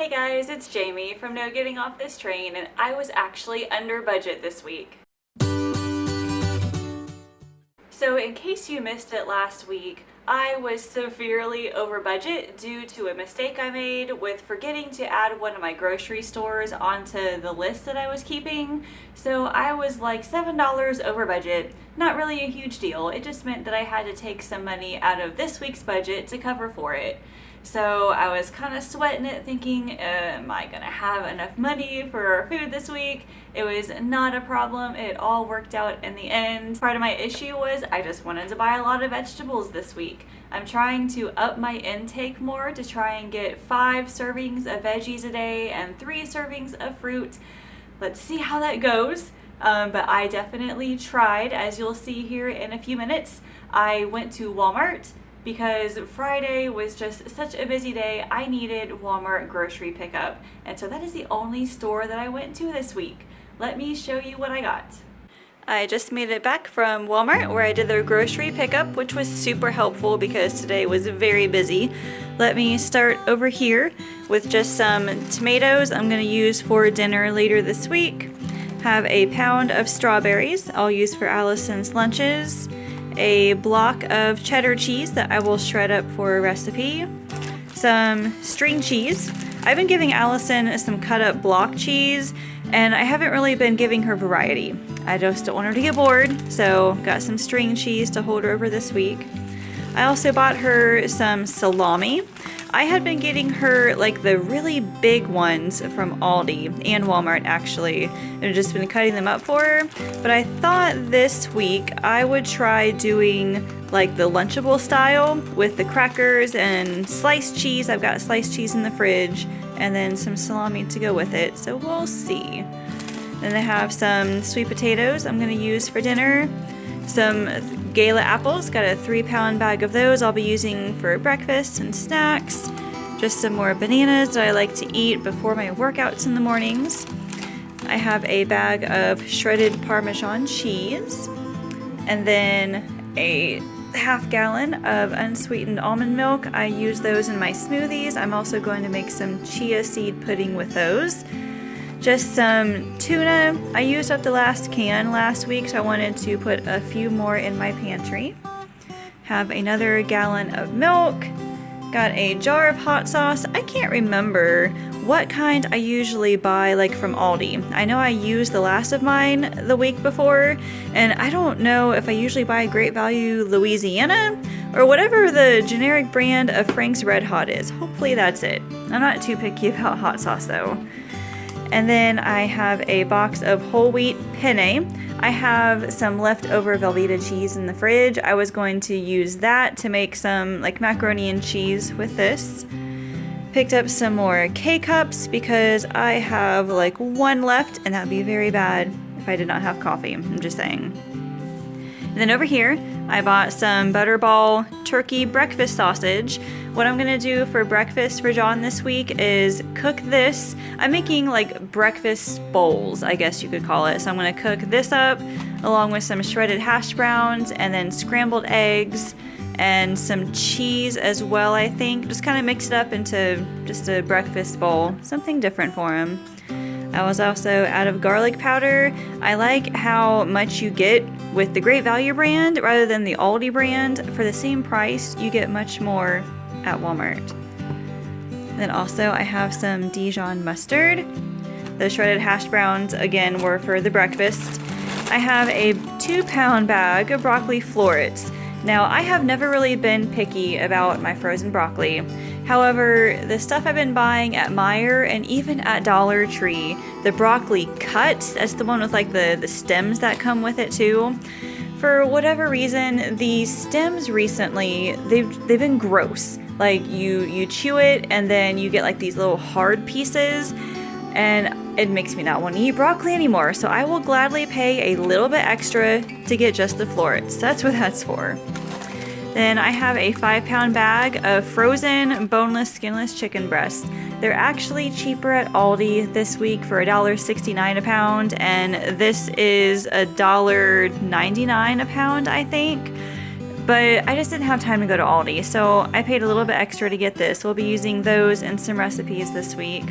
Hey guys, it's Jamie from No Getting Off This Train, and I was actually under budget this week. So in case you missed it last week, I was severely over budget due to a mistake I made with forgetting to add one of my grocery stores onto the list that I was keeping. So I was like $7 over budget. Not really a huge deal. It just meant that I had to take some money out of this week's budget to cover for it. So I was kind of sweating it, thinking, am I going to have enough money for our food this week? It was not a problem. It all worked out in the end. Part of my issue was I just wanted to buy a lot of vegetables this week. I'm trying to up my intake more to try and get 5 servings of veggies a day and 3 servings of fruit. Let's see how that goes. But I definitely tried, as you'll see here in a few minutes. I went to Wal Mart because Friday was just such a busy day. I needed Walmart grocery pickup, and so that is the only store that I went to this week. Let me show you what I got. I just made it back from Walmart where I did their grocery pickup, which was super helpful because today was very busy. Let me start over here with just some tomatoes I'm going to use for dinner later this week. Have a pound of strawberries I'll use for Allison's lunches. A block of cheddar cheese that I will shred up for a recipe, some string cheese. I've been giving Allison some cut up block cheese, and I haven't really been giving her variety. I just don't want her to get bored, so got some string cheese to hold her over this week. I also bought her some salami. I had been getting her like the really big ones from Aldi and Walmart actually. I've just been cutting them up for her. But I thought this week I would try doing like the Lunchable style with the crackers and sliced cheese. I've got sliced cheese in the fridge and then some salami to go with it. So we'll see. Then I have some sweet potatoes I'm going to use for dinner. Some Gala apples, got a 3-pound bag of those I'll be using for breakfast and snacks. Just some more bananas that I like to eat before my workouts in the mornings. I have a bag of shredded Parmesan cheese. And then a half-gallon of unsweetened almond milk. I use those in my smoothies. I'm also going to make some chia seed pudding with those. Just some tuna. I used up the last can last week, so I wanted to put a few more in my pantry. Have another gallon of milk. Got a jar of hot sauce. I can't remember what kind I usually buy like from Aldi. I know I used the last of mine the week before, and I don't know if I usually buy Great Value Louisiana or whatever the generic brand of Frank's Red Hot is. Hopefully that's it. I'm not too picky about hot sauce though. And then I have a box of whole wheat penne. I have some leftover Velveeta cheese in the fridge. I was going to use that to make some like macaroni and cheese with this. Picked up some more K-cups because I have like one left, and that'd be very bad if I did not have coffee. I'm just saying. And then over here, I bought some Butterball turkey breakfast sausage. What I'm gonna do for breakfast for John this week is cook this. I'm making like breakfast bowls, I guess you could call it. So I'm gonna cook this up along with some shredded hash browns and then scrambled eggs and some cheese as well, I think. Just kind of mix it up into just a breakfast bowl, something different for him. I was also out of garlic powder. I like how much you get with the Great Value brand rather than the Aldi brand. For the same price, you get much more at Walmart. Then also I have some Dijon mustard. The shredded hash browns, again, were for the breakfast. I have a 2-pound bag of broccoli florets. Now, I have never really been picky about my frozen broccoli. However, the stuff I've been buying at Meijer and even at Dollar Tree, the broccoli cuts, that's the one with like the stems that come with it too. For whatever reason, the stems recently, they've been gross. Like you chew it and then you get like these little hard pieces, and it makes me not want to eat broccoli anymore. So I will gladly pay a little bit extra to get just the florets. That's what that's for. Then I have a 5-pound bag of frozen boneless, skinless chicken breasts. They're actually cheaper at Aldi this week for $1.69 a pound, and this is $1.99 a pound, I think. but I just didn't have time to go to Aldi, so I paid a little bit extra to get this. We'll be using those in some recipes this week.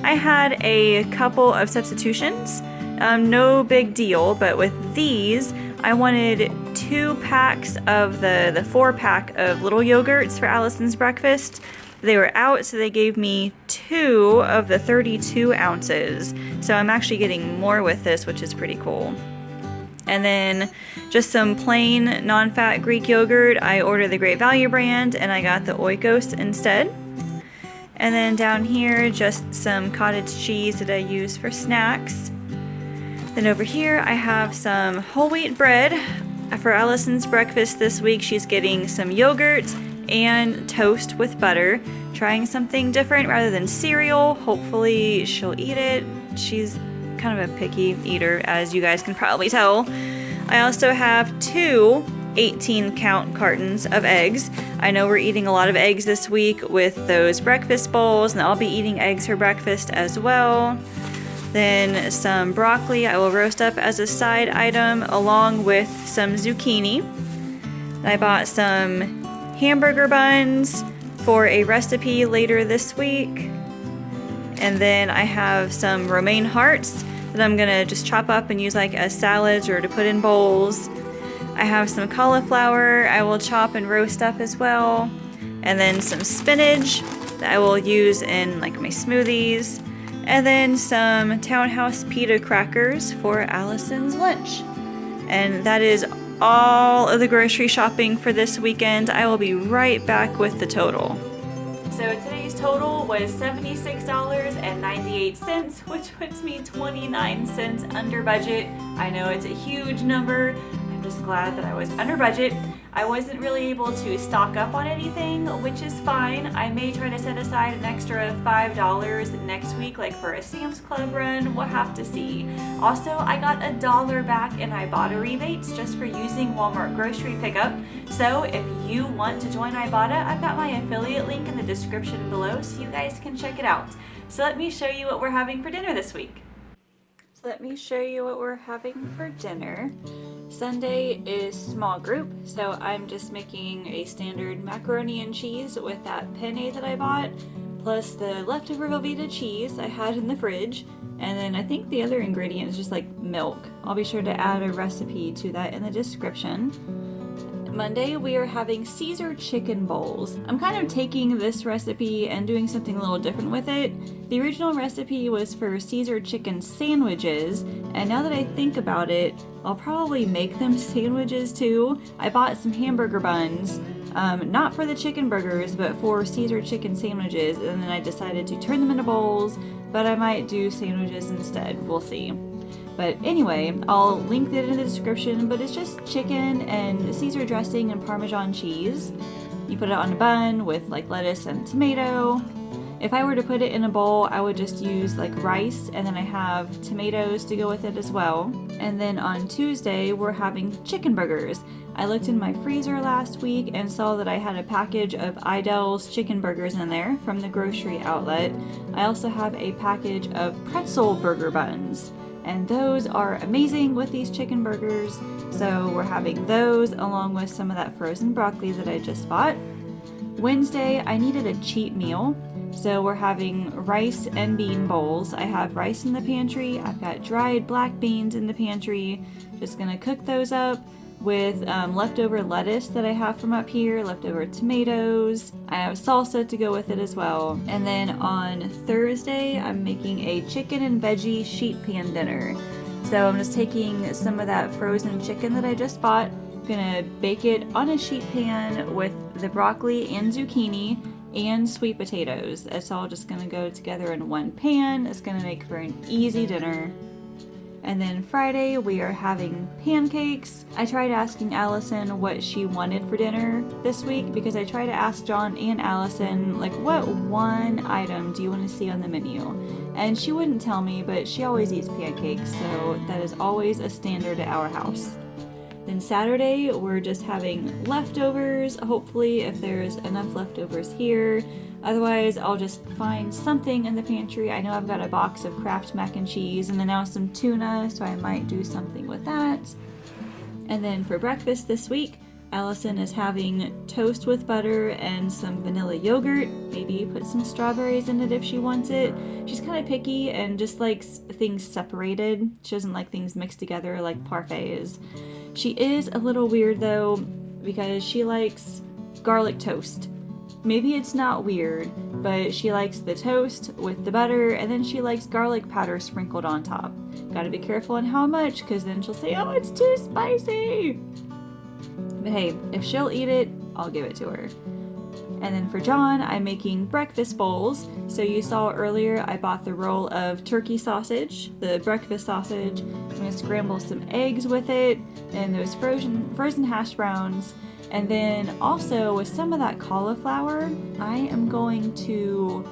I had a couple of substitutions, no big deal, but with these, I wanted 2 packs of the 4-pack of little yogurts for Allison's breakfast. They were out, so they gave me 2 of the 32 ounces. So I'm actually getting more with this, which is pretty cool. And then just some plain non-fat Greek yogurt. I ordered the Great Value brand and I got the Oikos instead. And then down here, just some cottage cheese that I use for snacks. Then over here, I have some whole wheat bread. For Allison's breakfast this week, she's getting some yogurt and toast with butter. Trying something different rather than cereal. Hopefully she'll eat it. She's kind of a picky eater, as you guys can probably tell. I also have 2 18-count cartons of eggs. I know we're eating a lot of eggs this week with those breakfast bowls, and I'll be eating eggs for breakfast as well. Then some broccoli I will roast up as a side item along with some zucchini. And I bought some hamburger buns for a recipe later this week. And then I have some romaine hearts that I'm gonna just chop up and use like as salads or to put in bowls. I have some cauliflower I will chop and roast up as well. And then some spinach that I will use in like my smoothies. And then some Townhouse pita crackers for Allison's lunch. And that is all of the grocery shopping for this weekend. I will be right back with the total. So today's total was $76.98, which puts me 29 cents under budget. I know it's a huge number. I'm just glad that I was under budget. I wasn't really able to stock up on anything, which is fine. I may try to set aside an extra $5 next week, like for a Sam's Club run. We'll have to see. Also, I got $1 back in Ibotta rebates just for using Wal Mart grocery pickup. So if you want to join Ibotta, I've got my affiliate link in the description below so you guys can check it out. So let me show you what we're having for dinner this week. Let me show you what we're having for dinner. Sunday is small group, so I'm just making a standard macaroni and cheese with that penne that I bought, plus the leftover Velveeta cheese I had in the fridge, and then I think the other ingredient is just like milk. I'll be sure to add a recipe to that in the description. Monday, we are having Caesar chicken bowls. I'm kind of taking this recipe and doing something a little different with it. The original recipe was for Caesar chicken sandwiches, and now that I think about it, I'll probably make them sandwiches too. I bought some hamburger buns, not for the chicken burgers, but for Caesar chicken sandwiches, and then I decided to turn them into bowls, but I might do sandwiches instead. We'll see. But anyway, I'll link it in the description, but it's just chicken and Caesar dressing and Parmesan cheese. You put it on a bun with like lettuce and tomato. If I were to put it in a bowl, I would just use like rice, and then I have tomatoes to go with it as well. And then on Tuesday, we're having chicken burgers. I looked in my freezer last week and saw that I had a package of Idell's chicken burgers in there from the grocery outlet. I also have a package of pretzel burger buns. And those are amazing with these chicken burgers. So we're having those along with some of that frozen broccoli that I just bought. Wednesday, I needed a cheat meal. So we're having rice and bean bowls. I have rice in the pantry. I've got dried black beans in the pantry. Just gonna cook those up with leftover lettuce that I have from up here, leftover tomatoes. I have salsa to go with it as well. And then on Thursday, I'm making a chicken and veggie sheet pan dinner. So I'm just taking some of that frozen chicken that I just bought, gonna bake it on a sheet pan with the broccoli and zucchini and sweet potatoes. It's all just gonna go together in one pan. It's gonna make for an easy dinner. And then Friday, we are having pancakes. I tried asking Allison what she wanted for dinner this week because I try to ask John and Allison, like, what one item do you want to see on the menu? And she wouldn't tell me, but she always eats pancakes, so that is always a standard at our house. Then Saturday, we're just having leftovers, hopefully, if there's enough leftovers here. Otherwise, I'll just find something in the pantry. I know I've got a box of Kraft mac and cheese and then now some tuna, so I might do something with that. And then for breakfast this week, Allison is having toast with butter and some vanilla yogurt. Maybe put some strawberries in it if she wants it. She's kind of picky and just likes things separated. She doesn't like things mixed together like parfait is. She is a little weird though because she likes garlic toast. Maybe it's not weird, but she likes the toast with the butter, and then she likes garlic powder sprinkled on top. Gotta be careful on how much, because then she'll say, oh, it's too spicy. But hey, if she'll eat it, I'll give it to her. And then for John, I'm making breakfast bowls. So you saw earlier, I bought the roll of turkey sausage, the breakfast sausage. I'm gonna scramble some eggs with it, and those frozen hash browns. And then also with some of that cauliflower, I am going to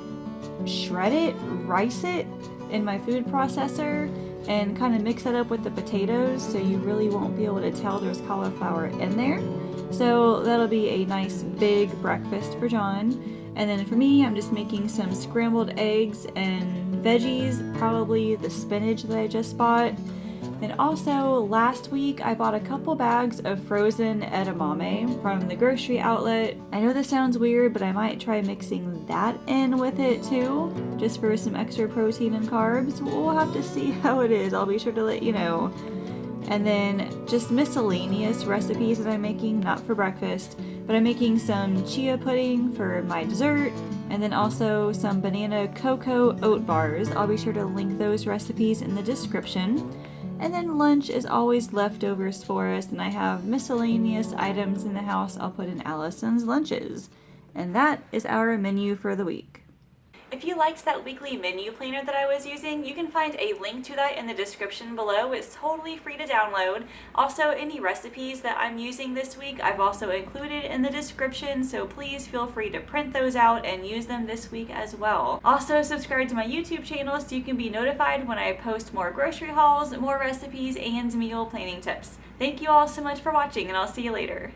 shred it, rice it in my food processor, and kind of mix it up with the potatoes so you really won't be able to tell there's cauliflower in there. So that'll be a nice big breakfast for John. And then for me, I'm just making some scrambled eggs and veggies, probably the spinach that I just bought. And also, last week I bought a couple bags of frozen edamame from the grocery outlet. I know this sounds weird, but I might try mixing that in with it too, just for some extra protein and carbs. We'll have to see how it is. I'll be sure to let you know. And then just miscellaneous recipes that I'm making, not for breakfast, but I'm making some chia pudding for my dessert, and then also some banana cocoa oat bars. I'll be sure to link those recipes in the description. And then lunch is always leftovers for us, and I have miscellaneous items in the house I'll put in Allison's lunches. And that is our menu for the week. If you liked that weekly menu planner that I was using, you can find a link to that in the description below. It's totally free to download. Also, any recipes that I'm using this week, I've also included in the description, so please feel free to print those out and use them this week as well. Also, subscribe to my YouTube channel so you can be notified when I post more grocery hauls, more recipes, and meal planning tips. Thank you all so much for watching, and I'll see you later.